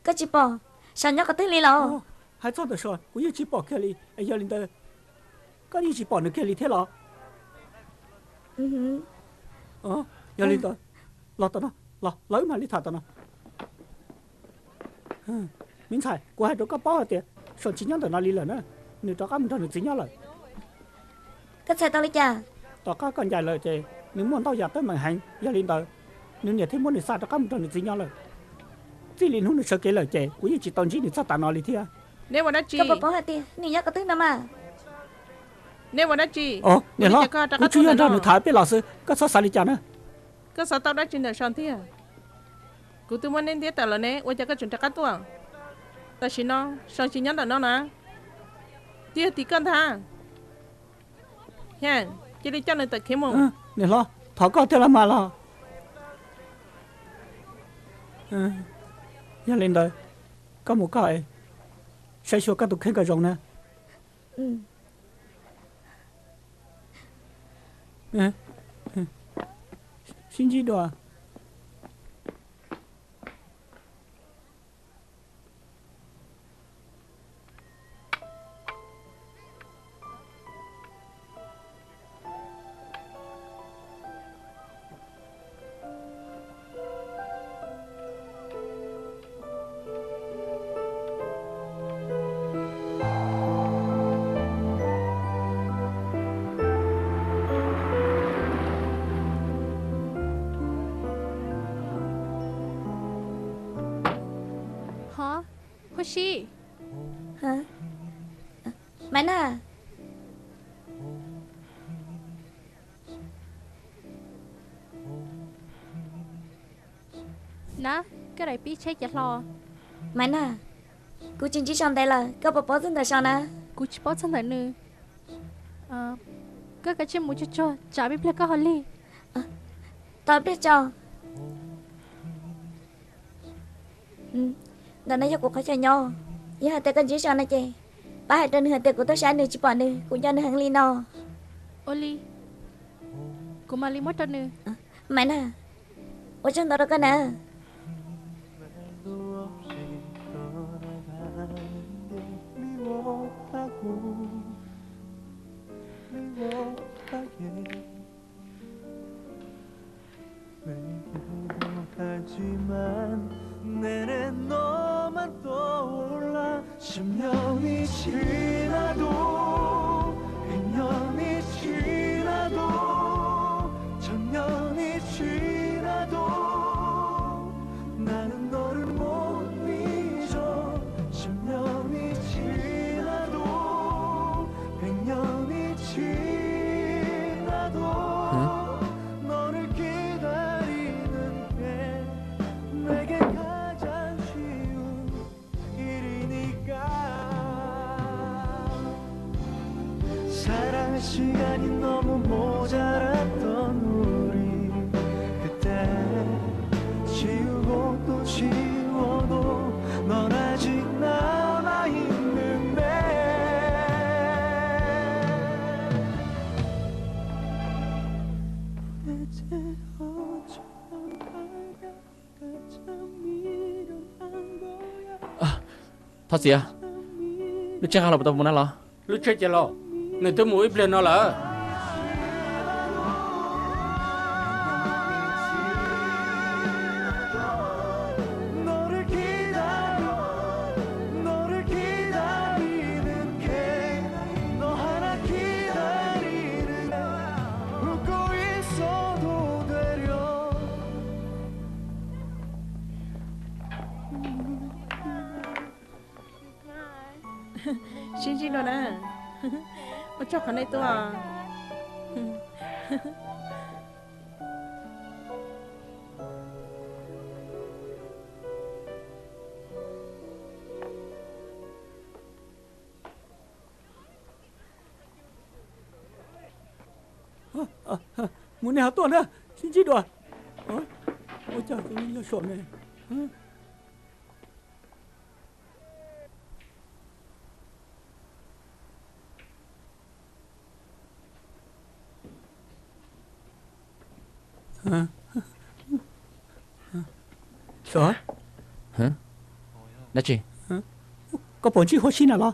Có chị bỏ sao nhóc có tiếng lì lò. Hai chọn được rồi, cũng như chị bỏ kia đi, giờ lên đây. Có như chị bỏ được kia đi thế lò. Giờ lên đây. Lò tao nó, lấy mà đi thả tao nó. Mình xài, của hai đứa có bao tiền, số chín nhóc tao nó đi lần nữa. Nếu tao có mình cho được chín nhóc rồi. Cách xe tao đi cha. Tao có còn dài lời chứ, nếu muốn tao giả tới mày hành, giờ lên đây. Nếu nhà thế muốn để sao tao có mình cho được chín nhóc rồi. Chỉ liền không được sợ cái lời chứ, cũng như chị tao chỉ được sao tao nó đi thế. Nếu mà đã chi. Có bỏ hai tiền, nè nhóc có tiếng nào mà. Nếu mà đã chi. Nè lo, cũng chưa nhận ra được thái biết lão sư, có sao đi chả nữa. Có sao tao đã chuyện được xong thế à? Cụ tôi muốn nên thế tao là nè, ôi cha cái chuyện chắc tua. Tao xin nó, xong xin nhắn tao nó nè. Tiếc thì con tha. Hèn, chỉ đi cho nên tao kiếm mông. Nè lo, thọ có thế là mà lo. Giờ lên đây, có một cái, sẽ cho các tụi khen cái rồng nè. Xin chỉ đồ. 호시. Hả? Mày nè. Nè, cái này biết chết chặt lo. Mày nè. Cô chính chỉ xong đây là có bỏ xin tại sao nè. Cô chỉ bỏ xong tại nữa. Cái chuyện muốn cho chả biết có hỏi li. Tao biết cho. Đợt này cho cuộc khó cho nhau. Giờ hai tay cần chỉ sao này chị. Ba hai trên hai tay của tôi sáng nữa chỉ bỏ nữa, cũng cho nữa hàng ly nào. Oli. Cô mà li mất cho nữa. Mày nè. Ủa chân tao đâu có nè. 내내 너만 떠올라 10년이 지나도 100년이 지나도 1000년이 지나도 나는 너를 못 잊어 10년이 지나도 100년이 지나도 너를 기다리는 게 내게 사랑할 시간이 너무 모자랐던 우리 그때 지우고 또 지워도 넌 아직 남아있는데 대체 어쩌다가 참 미련한 거야. Thật gì à? Lúc chắc là tao muốn ăn lo. Lúc chết chưa lo. Người tôi mũi lên nó là Xin chị rồi nè. Ôi cho khán đây tôi à. muốn nè tuần nữa, xin chỉ đùa. Ôi trời, cái là sổ này. Sao? Hả? Đã chị có bọn chị hồ xin là lo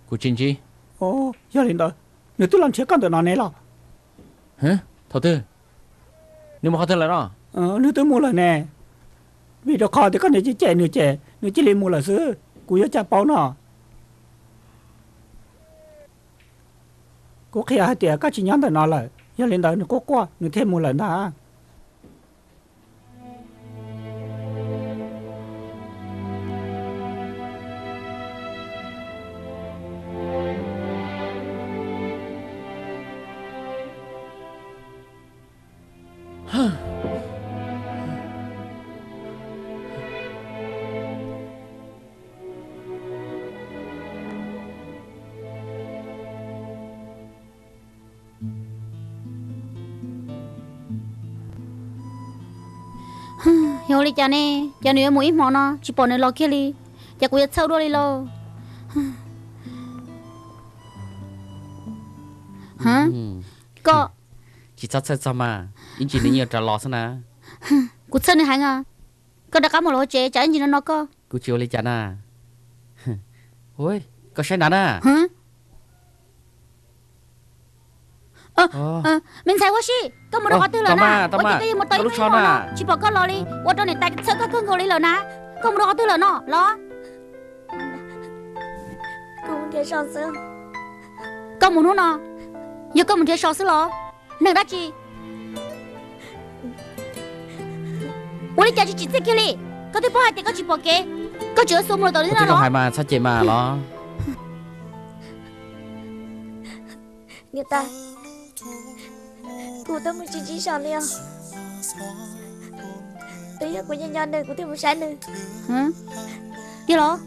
Của Trinh chi ồ gia đình đó nếu tôi làm chuyện con tụi nó này là Hả Thảo Tư Nếu mà khó thân là đó nếu tôi mua là nè vì đó khó thì con này chỉ trẻ nếu chỉ lên mua là xứ của gia cha bao nó có khi hai tiệt các chị nhắn tụi nó là gia đình đó nếu có qua nếu thêm một lần đó hiểu đi cha nè cha nuôi mũi mỏ nó chỉ bỏ nơi lo kia đi cha cũng sâu đôi đi lo hả có Chị sát sát sao mà Yên chị nên nhiều trả lọ sao nè cũng sân này hả à có đã có một lỗ chế chả gì nó có Cô chiều lấy chán à Ôi Có sai nán à hả mình sai quá xí có một đồ tư là nè có chỉ cái một tay mấy món nó chỉ bỏ con lo đi qua trong này tay sơ các cơn đi là nè có một đồ tư là nó lo cô muốn thế sao xưa có một nó giờ có một thế sao xí lo nè đã chi我哋家住自己哩，嗰啲幫係地嗰住博嘅，嗰住咗數目度啲 Cô 啦 không 咯 phải。mà sao chị mà lo người ta cô tôi muốn chỉ sao liền tôi giờ cô nhân này cô tôi muốn sáng nữa hả? Đi lo.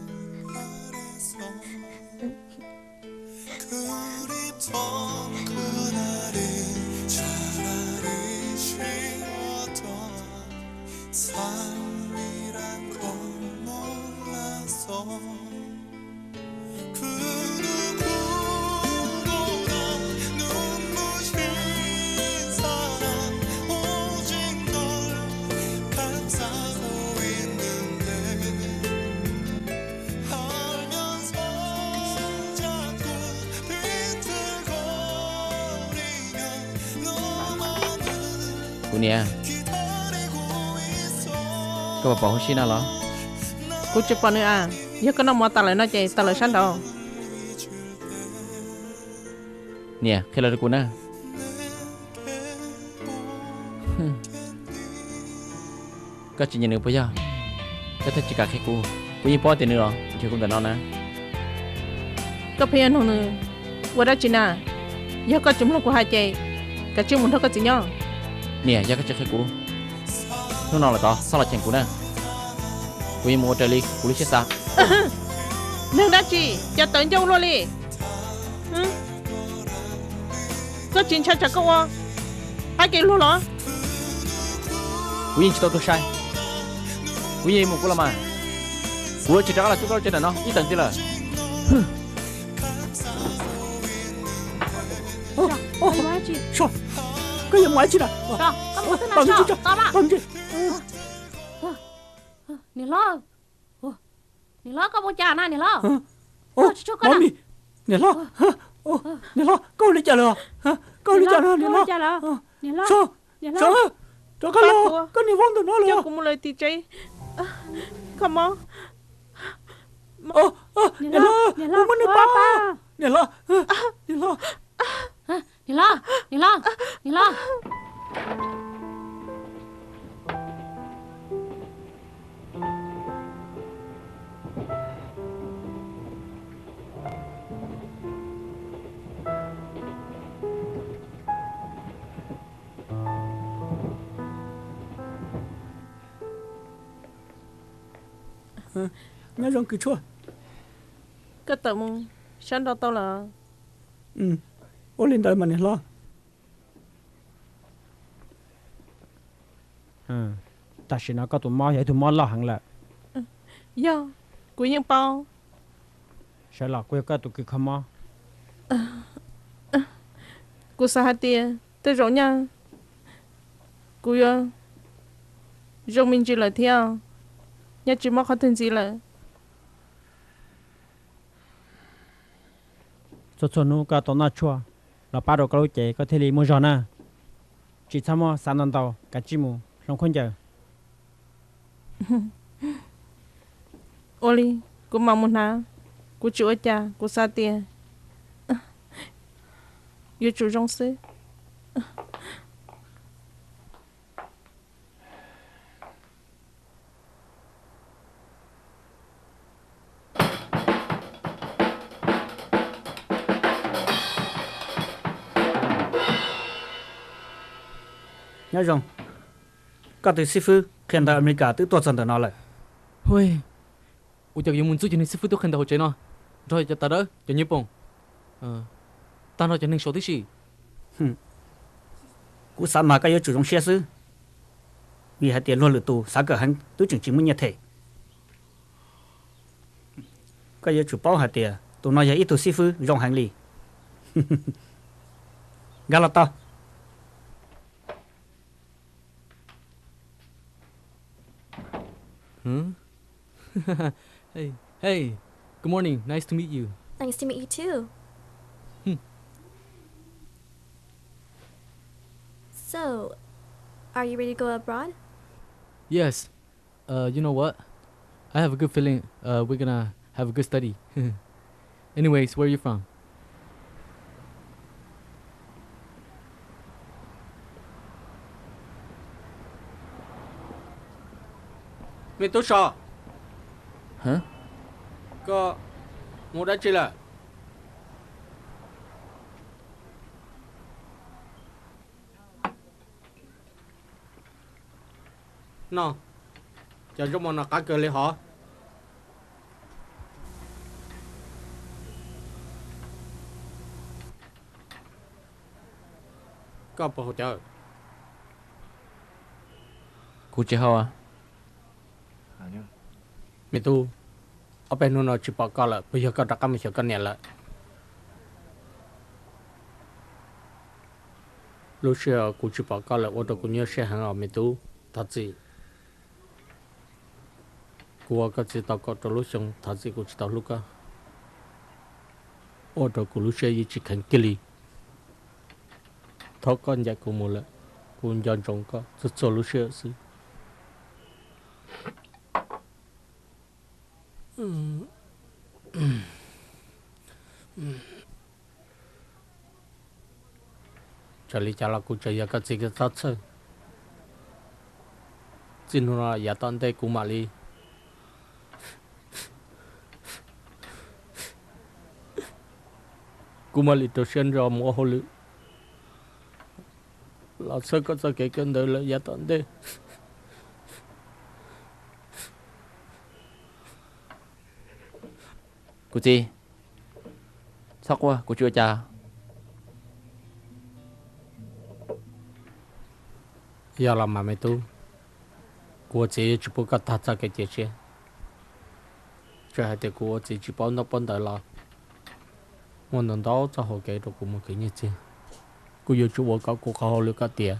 Cô nè Cô bảo xin nào lo Cô chụp vào nữa à giờ có nó mò tao lại nó chạy tao lại sáng đâu Nè khi là cô nè Có chuyện gì nữa bây giờ Có thể chỉ cả khi cô như bỏ tiền nữa rồi Chứ không thể nó nè có phiền không nữa qua đó chị nè giờ có chúng lúc của hai chị cả chúng mình thôi có gì nhau Nè giá cái chiếc khi cô Nó nào là có sao là chàng cô nè Cô như mua trời ly Cô lý chết sao nương đã chị cho tới châu luôn đi có chuyện cho cô à hai cái luôn đó Cô nhìn chị tôi sai Cô nhìn một cô làm à Cô chỉ trả là chú có trên này nó Ý tận chứ là sao cái gì ngoại chứ nè bằng chứ cho bằng chứ Nè lo. Nè lo có bố cha nè nè lo. món đi nè lo nè lo câu đi trả lời hả câu đi trả lời nè lo sao sao cho cái lo cái này vốn tụi nó cho lo cô một lời tí chơi come on nè lo không muốn đi ba nè lo Nè lo. Nè lo. Nè lo. nhớ rằng cứ chua cái tầm sáng đó tao là ô lên đời mà nè lo ta chỉ nói có tụi mò vậy tụi mò lo hẳn là do của những bao sẽ là quê cái tụi kia không mò của sao hai tia tới rồi nha của rồi mình chỉ là theo nhà chỉ mong khó tin gì là cho nó cả tao na chua là ba đồ câu chế có thể li mua giò na chỉ sao mà sáng năm tàu cả chi mù trong khuôn giờ Oli cô mong muốn nào cô chịu cha cô xa tiền yêu chủ trong sư nhớ rằng các từ sư phụ khen tại America tự tuột dần từ nó lại ôi ủa giờ dùng muốn giúp cho nên sư phụ tôi khen đầu chế nó rồi cho ta đó cho nhớ bông ta nói cho nên số thứ gì cú sa mà cái yêu chủ trong xe sư vì hai tiền luôn lựa tù sáng cửa hắn tôi chừng chứng minh như thế cái yêu chủ bao hai tiền tụi nó giờ ít tụi sư phụ rong hành lý Galata hey good morning nice to meet you Nice to meet you too. So, are you ready to go abroad? yes you know what I have a good feeling we're gonna have a good study anyways where are you from mày tốt sao hả có một đã chơi là nó chờ cho bọn nó cá cờ lấy họ có bảo hỗ trợ cô chị hao à 아니요. mày tu ở bên nó chỉ bảo có là bây giờ có đặc mình cái này là lúc xưa cô chỉ bảo có là ô tô cô nhớ xe hàng ở mày tu thật gì cô có chỉ tao có lúc xong thật gì cô chỉ tao lúc á ô tô cô lúc xưa chỉ cần cái gì thọ con dạy cô một lần cô dọn trong có rất số lúc xưa sự trả lý trả là cô chơi cái gì cái sát sơ xin nó là toàn đây cô mà đi cô mà đi tôi xem rồi mua hồ lư là sơ có sơ cái cơn đời là toàn đây cô chị sốc quá cô chưa cha giờ làm mà mày tu cô chỉ chụp cái thật ra cái chuyện chứ cho hai đứa cô chỉ chụp nó bận đời là muốn nâng đó cho họ cái đồ của một cái như thế cô yêu chụp cái cô khó được cái tiền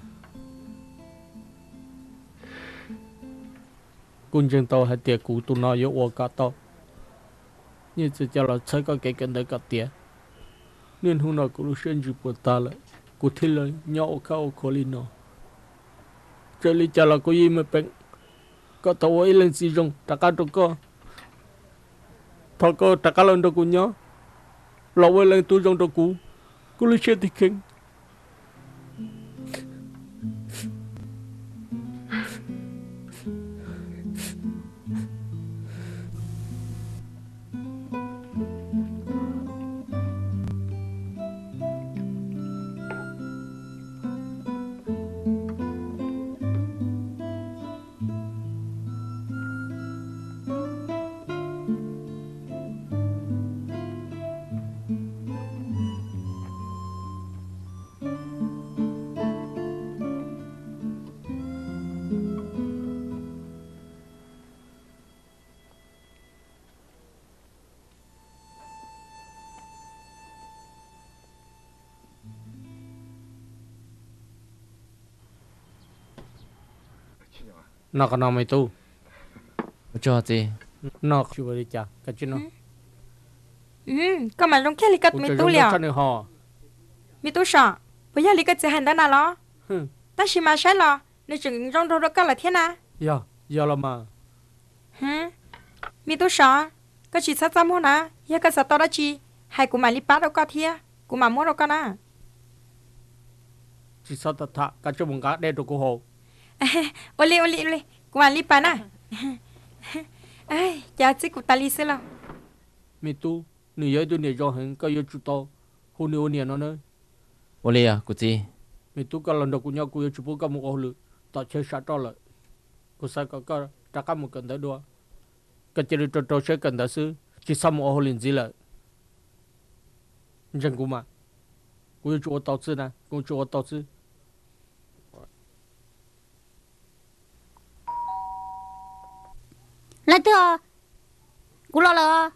quân dân tàu hai đứa cô tu nó yêu cái tàu như thế cho là sai cái đời cái tiền nên hôm nào cô xem chụp ta lại cô thấy là nhau cao khó lên nó cho lý cho là cô gì mà bệnh có tàu ấy lên xí rong tất cả đâu có thôi có tất cả lần đâu cô nhớ lâu ấy lên tôi rong đâu cô lý chơi thì khen nó còn mày tu cho gì nó chưa đi chả cái chuyện nó có mà trong kia li cất mi tu liao cho nên họ mi tu sợ bây giờ li cất sẽ hành đó nào lo ta chỉ mà sai lo nếu chừng trong đó có là thế nào giờ là mà mi tu sợ có chỉ sát ra mua nè giờ có sát tao đó chi hay cũng mà li bắt đâu có thế cũng mà mua đâu có nè chỉ sao ta thà cái chỗ mông cá đen đồ cô hồ oli cũng mà li bắt nè ai giờ chỉ cũng ta li xí lo mi tu nửa giờ tôi nửa giờ hơn có yêu chú to hôm nay nửa nó nữa Oli à của gì mi tu cái lần đầu của nhau của yêu chú bố cái một ô lư ta chơi sát đó lại của sao cái trả cái một cần tới đua cái chơi trò chơi cần tới xứ chỉ sao một ô liền gì lại chân của mà của yêu chú tao xứ nè của chú tao xứ lại thưa cú lo lờ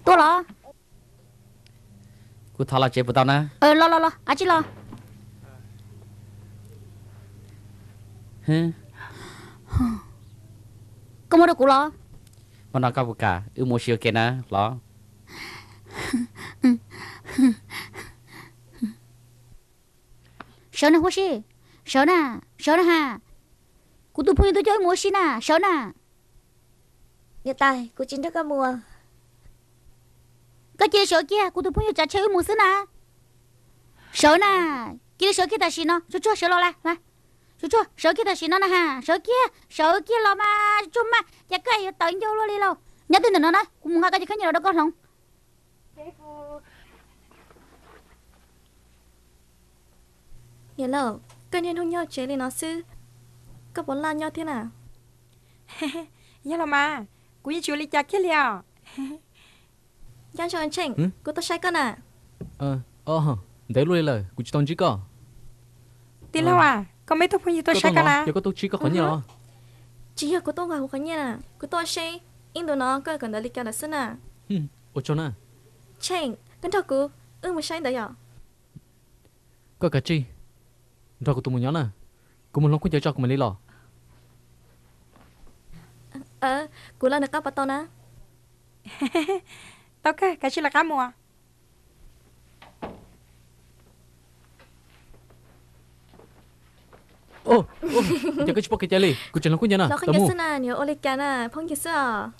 tôi lo của thằng là chế của tao nè lo à chị lo có mua được cú lo mà nó có cả mua siêu kia nè lo sợ nè hoshi sợ nè ha cú tụi phụ tôi chơi mua xí nè sợ nè Nhà tài của chính thức có mua cái chơi sợ kia cú tụi phụ chả chơi mua xí nè sợ nè kia sợ kia ta xí nó chú sợ lo lại chú sợ kia ta xí nó nè ha sợ kia lo mà chú mà chả cái tự vô lo đi lo nhớ tin nó nói cũng nghe cái gì khác nhiều đâu có không Nhà lẩu cái nhân hôn nhau chế lên nó sư có bốn lan nhau thế nào giờ là mà cú như chú li chả kia liao Giang cho anh chỉnh của tôi sai con à để luôn lời của chị tông chỉ có tí lâu à có mấy thuốc như tôi sai cả nè có tôi chỉ có khỏi nhiều chỉ là của tôi vào của nhà của tôi sai in đồ nó có cần đợi lịch là xin à ở chỗ nào chỉnh cái thằng của mà sai đấy à có cả chi rồi của tôi muốn nhớ nè của mình không có cho của mình đi lò của là được các bạn tôi nè tao cái chi là cá mùa giờ cái chụp cái chơi đi của chị nó cũng nhớ nè nó không nhớ xin à nhiều olive cá nè phong nhớ sao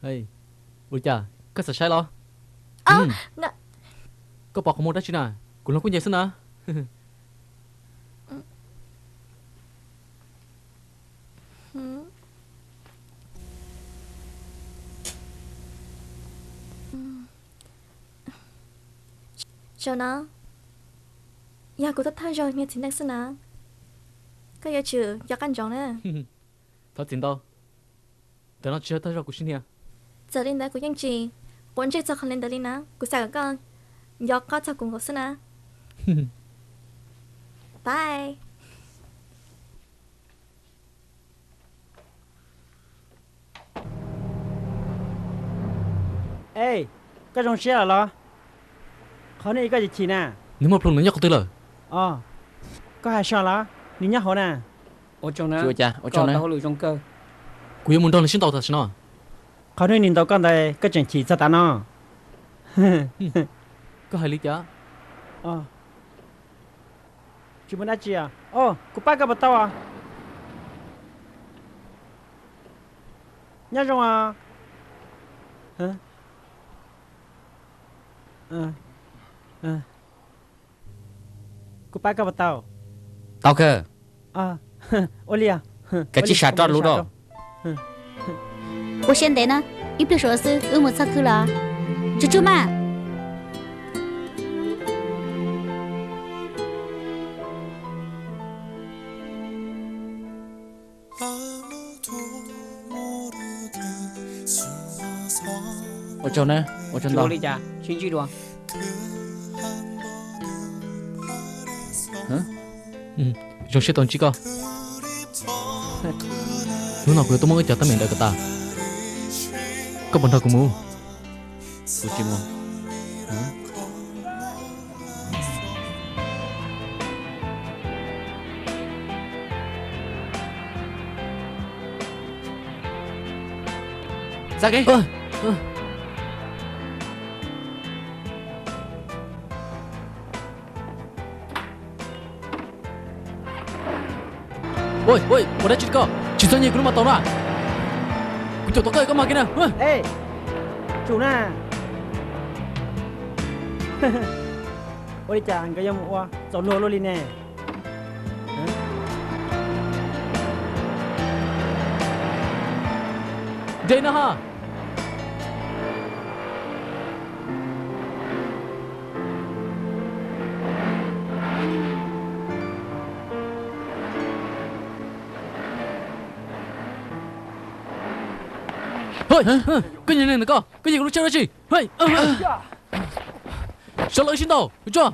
hey ủa chà có sợ sai lo nè có bỏ không mua đó chứ nè của nó cũng nhớ xin nè cho nó nhà của tôi thay rồi nghe tiếng đang xin à cái giờ chữ giờ căn chọn nè thật chính đâu để nó chưa tới rồi của xin nha giờ lên đấy của anh chị bốn chiếc giờ không lên đấy đi nè của sao con giờ có cho cùng của xin à bye ê cái trong xe là lo khó này cái gì chỉ nè nếu một lần nữa nhắc tôi lời có hai sao lá đi nhắc họ nè ở trong đó chưa cha ở trong tao này lùi trong cơ của muốn đâu là xin tàu thật sao khó này nhìn tao con đây cái chuyện chỉ sao ta nó có hai lý chả chú muốn ăn gì à cô bác cái bát tao à nhớ rồi cô bác cái bát tao tao cơ Olia cái chiếc sạc tròn luôn đó 我现在呢一边说是我们上去了猪嘛ở trong này ở trong chú đó đi cha xin chi đùa trong xe tông chỉ có lúc nào tôi muốn cái chợ tao mình đợi cái ta có bọn thằng của mua của chị mua ra cái. Ôi, một đây chỉ có, chỉ sao nhiều cái mà tao ra. Cái chỗ tao cái có mà cái nào? Ê, chủ nè. Ôi chàng cái yam qua, cháu nô lô đi nè. Đây nè ha. Ôi, cái gì này nè con, cái gì cũng chơi đó chị. Ôi, sao lại xin đâu, được chưa?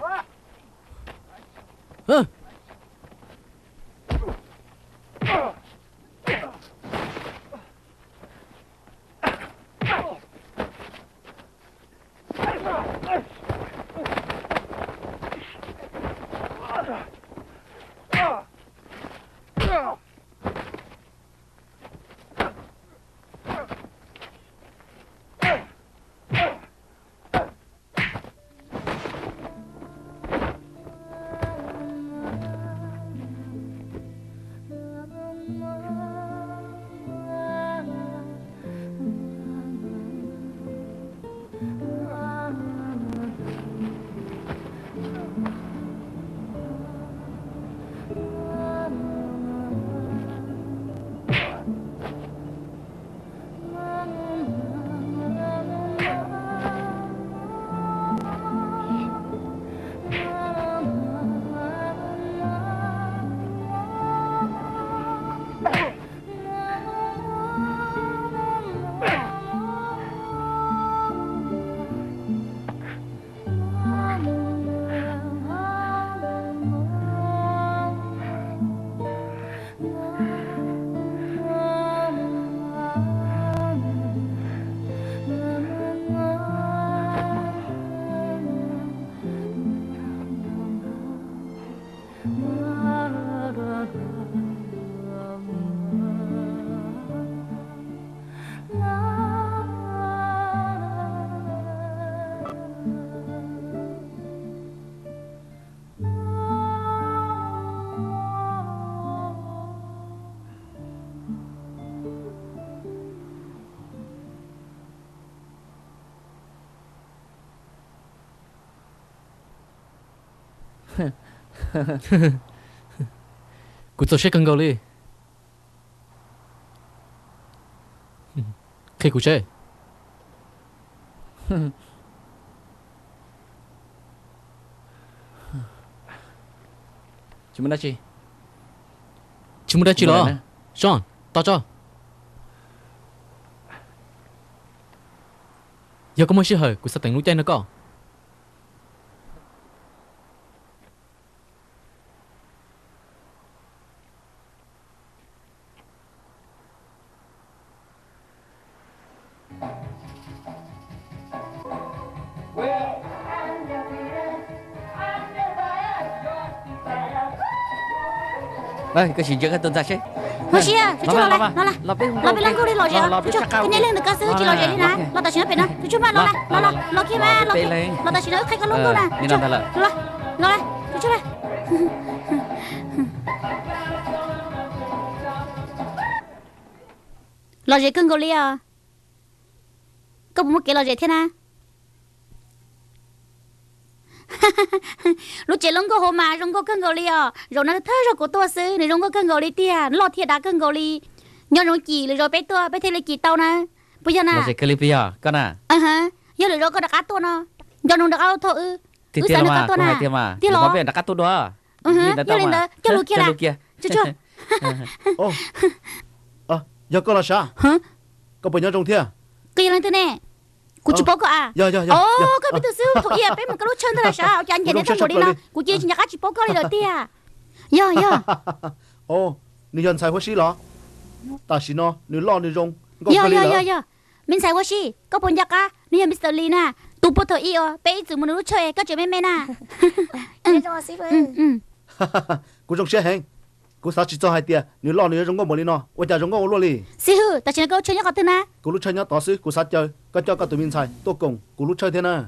Cô cho xe cần gầu đi. Khi cô chơi. Chúng mình đã chi? Chúng mình đã chi đó. Sean, tao cho. Giờ có mối sự hời, cô sẽ tỉnh lúc chơi nữa có. Đây, cái gì chứ cái tên ra chứ? Hồi xưa, chú lo lại, lo bên lăng đi lo gì à? Chú, cái này lên được cái xưa chỉ lo gì đi nè, lo ta chỉ nói bên nè, chú mà lo kia mà, lo ta chỉ nói khách cái lông đâu nè, chú, lo lại, chú này. Lo gì cưng gọi à? Có muốn kể lo gì thế nè? Lúc trẻ lông có hồ mà rong có cưng gọi à, rồi nó thấy rồi của tôi xứ này rong có cưng gọi tia, lo thiệt đã cưng gọi, nhon rong chỉ rồi bé tôi bé thấy lấy chỉ tao nè, bây giờ nè. Lo gì cái lipi à, con à? Giờ rồi có đặc cá tôi nè, nhon rong đặc áo thôi. Thì tiền mà, có hai tiền mà, có bé đặc cá tôi đó. Giờ lên đó, cho lù kia. Chú. Giờ con là sao? Hả? Con bây giờ trong thiên? Cái gì lên thế nè? Cô chỉ bảo có à? Dạ. Cái biết từ xưa thôi bé mà cái lúc chân thế là sao? Cho anh về đến thằng đi nào. Cô chỉ nhà cá chỉ bảo có đi đầu tiên à? Dạ. Nị nhân sai hoa xí lo. Ta xí nó, nị lo nị rong. Dạ. Mình sai hoa xí, có bốn nhà cá, nị nhân Mr. Lee nè. Tụ bộ thôi yêu, bé chỉ muốn lúc chơi, có chuyện mẹ nè. Để cho xí vậy. Cô trong xe hẹn. cú sao chỉ cho hai tia nếu lo nếu rong có một đi nó ôi cha rong có luôn đi xí hư ta chỉ có chơi nhá có tên na cú lúc chơi nhá tỏ xứ cú sao chơi có cho các tụi mình xài tôi cùng cú lúc chơi thế nào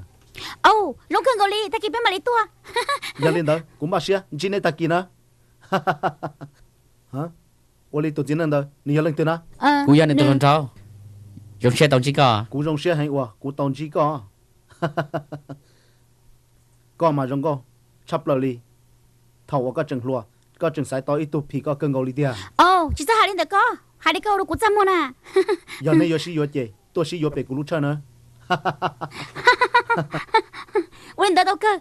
ô rong khơi gò li ta kịp bên mà lấy tua giờ lên đó cũng bà xía chỉ này ta kỹ nữa hả ôi tụi chính lên đó nếu lên tên nào cú giờ này tụi con cháu dùng xe tàu chỉ có cú rong xe hay quá cú tàu chỉ có mà rong có chắp lời đi thầu có chừng lúa có chừng sải to ít tụ thì có cơn gầu đi tia ô chỉ sao hai đến được có hai đến câu đâu cũng chăm mua nè giờ này giờ xí giờ chơi tôi xí giờ về cú lúc chơi nữa quên đâu cơ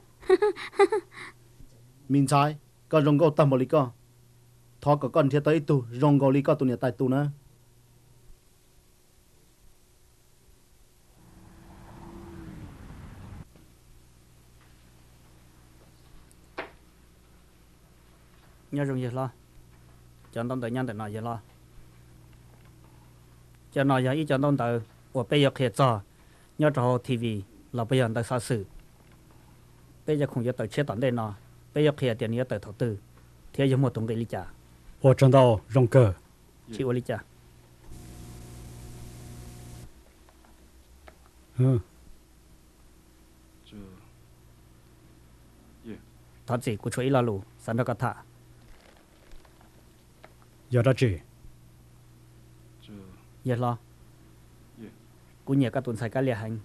mình sai có rong gầu tầm một lý có thọ có con thiệt tới ít tụ rong gầu lý có tụ nhà tại tụ nữa nhớ dùng gì lo chọn tông tự nhân tự nói gì lo cho nói giờ ý chọn tông tự của bây giờ khi cho nhớ cho TV là bây giờ tại sao sự bây giờ không có tự chế tận đây nó bây giờ khi tiền nhớ tự đầu tư thì có một tổng cái lý trả 我知道荣哥 chỉ có lý trả 嗯 这耶 他自己鼓吹一拉路三到个他 有的是 这 giờ lo耶 cú nhẹ các tuần sai cái liệt hành